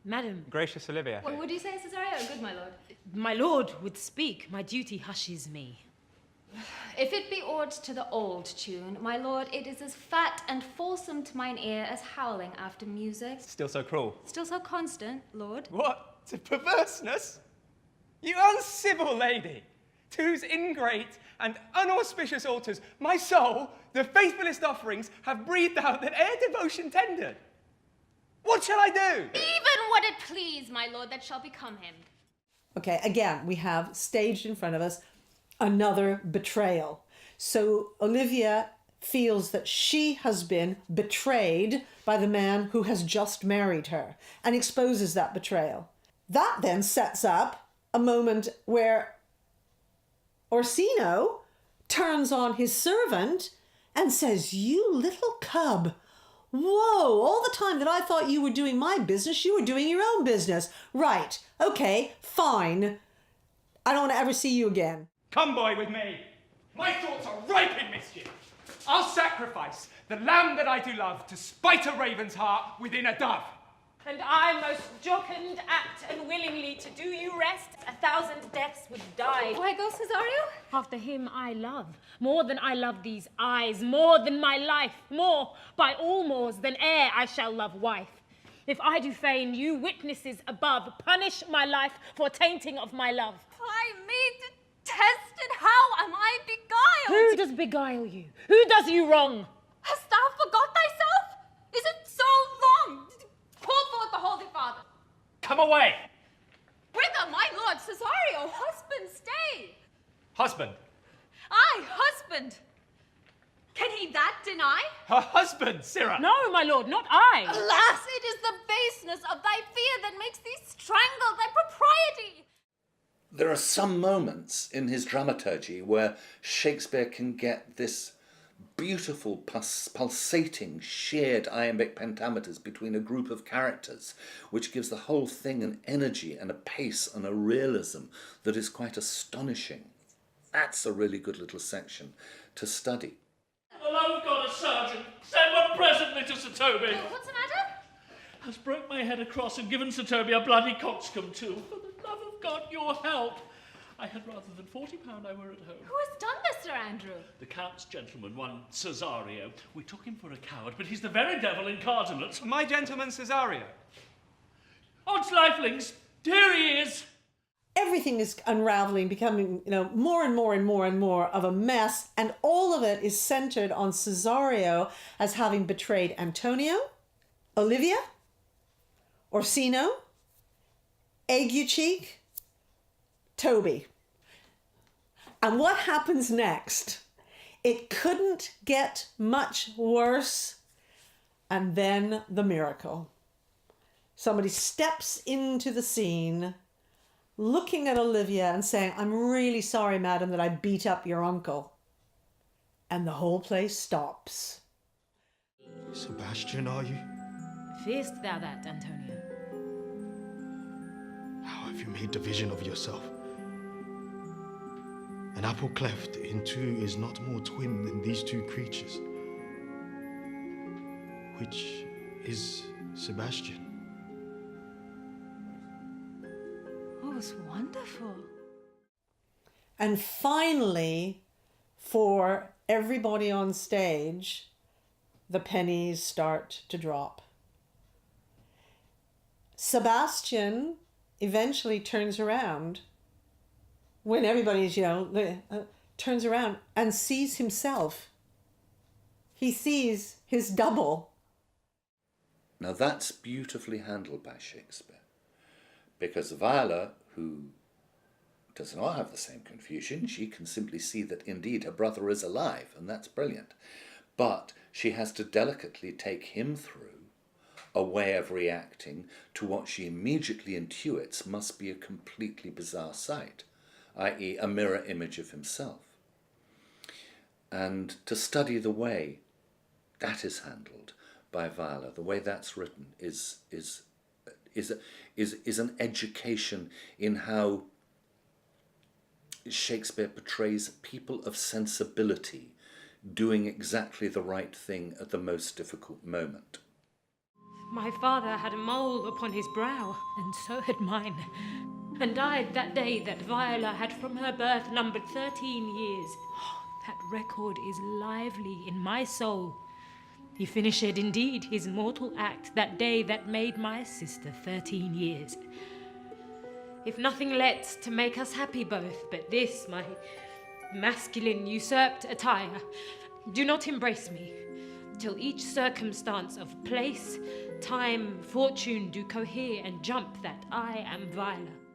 Madam. Gracious Olivia. What would you say, Cesario? Good, my lord. My lord would speak. My duty hushes me. If it be aught to the old tune, my lord, it is as fat and fulsome to mine ear as howling after music. Still so cruel. Still so constant, lord. What? To perverseness? You uncivil lady, to whose ingrate and unauspicious altars my soul, the faithfulest offerings, have breathed out that ere devotion tendered. What shall I do? Even what it please, my lord, that shall become him. Okay, again, we have staged in front of us another betrayal. So Olivia feels that she has been betrayed by the man who has just married her and exposes that betrayal. That then sets up a moment where Orsino turns on his servant and says, "You little cub. Whoa, all the time that I thought you were doing my business, you were doing your own business. Right, okay, fine. I don't want to ever see you again." Come, boy, with me. My thoughts are ripe in mischief. I'll sacrifice the lamb that I do love to spite a raven's heart within a dove. And I most jocund act and willingly to do you rest 1,000 deaths would die. Why go, Cesario? After him I love, more than I love these eyes, more than my life, more, by all mores, than e'er I shall love wife. If I do feign, you witnesses above, punish my life for tainting of my love. I me detested, how am I beguiled? Who does beguile you? Who does you wrong? Hast thou forgot thyself? Is it so long? Call forth the Holy Father. Come away. Whither, my lord? Cesario, husband, stay. Husband. Aye, husband. Can he that deny? Her husband, Sirrah. No, my lord, not I. Alas, it is the baseness of thy fear that makes thee strangle thy propriety. There are some moments in his dramaturgy where Shakespeare can get this beautiful, pulsating, shared iambic pentameters between a group of characters, which gives the whole thing an energy and a pace and a realism that is quite astonishing. That's a really good little section to study. For the love of God, a surgeon, send one presently to Sir Toby. What's the matter? Has broke my head across and given Sir Toby a bloody coxcomb too. For the love of God, your help. I had rather than £40 I were at home. Who has done this, Sir Andrew? The Count's gentleman, one Cesario. We took him for a coward, but he's the very devil incarnate. My gentleman Cesario. Odds lifelings, here he is. Everything is unraveling, becoming, more and more and more and more of a mess, and all of it is centered on Cesario as having betrayed Antonio, Olivia, Orsino, Aguecheek, Toby. And what happens next? It couldn't get much worse. And then the miracle. Somebody steps into the scene, looking at Olivia and saying, "I'm really sorry, madam, that I beat up your uncle." And the whole place stops. Sebastian, are you? Fear'st thou that, Antonio? How have you made division of yourself? An apple cleft in two is not more twin than these two creatures. Which is Sebastian? Oh, it was wonderful. And finally, for everybody on stage, the pennies start to drop. Sebastian eventually turns around when everybody's, turns around and sees himself. He sees his double. Now that's beautifully handled by Shakespeare, because Viola, who does not have the same confusion, she can simply see that indeed her brother is alive, and that's brilliant. But she has to delicately take him through a way of reacting to what she immediately intuits must be a completely bizarre sight, i.e. a mirror image of himself. And to study the way that is handled by Viola, the way that's written, is an education in how Shakespeare portrays people of sensibility doing exactly the right thing at the most difficult moment. My father had a mole upon his brow, and so had mine, and died that day that Viola had from her birth numbered 13 years. Oh, that record is lively in my soul. He finished indeed his mortal act that day that made my sister 13 years. If nothing lets to make us happy both, but this, my masculine usurped attire, do not embrace me, till each circumstance of place, time, fortune do cohere and jump that I am Viola.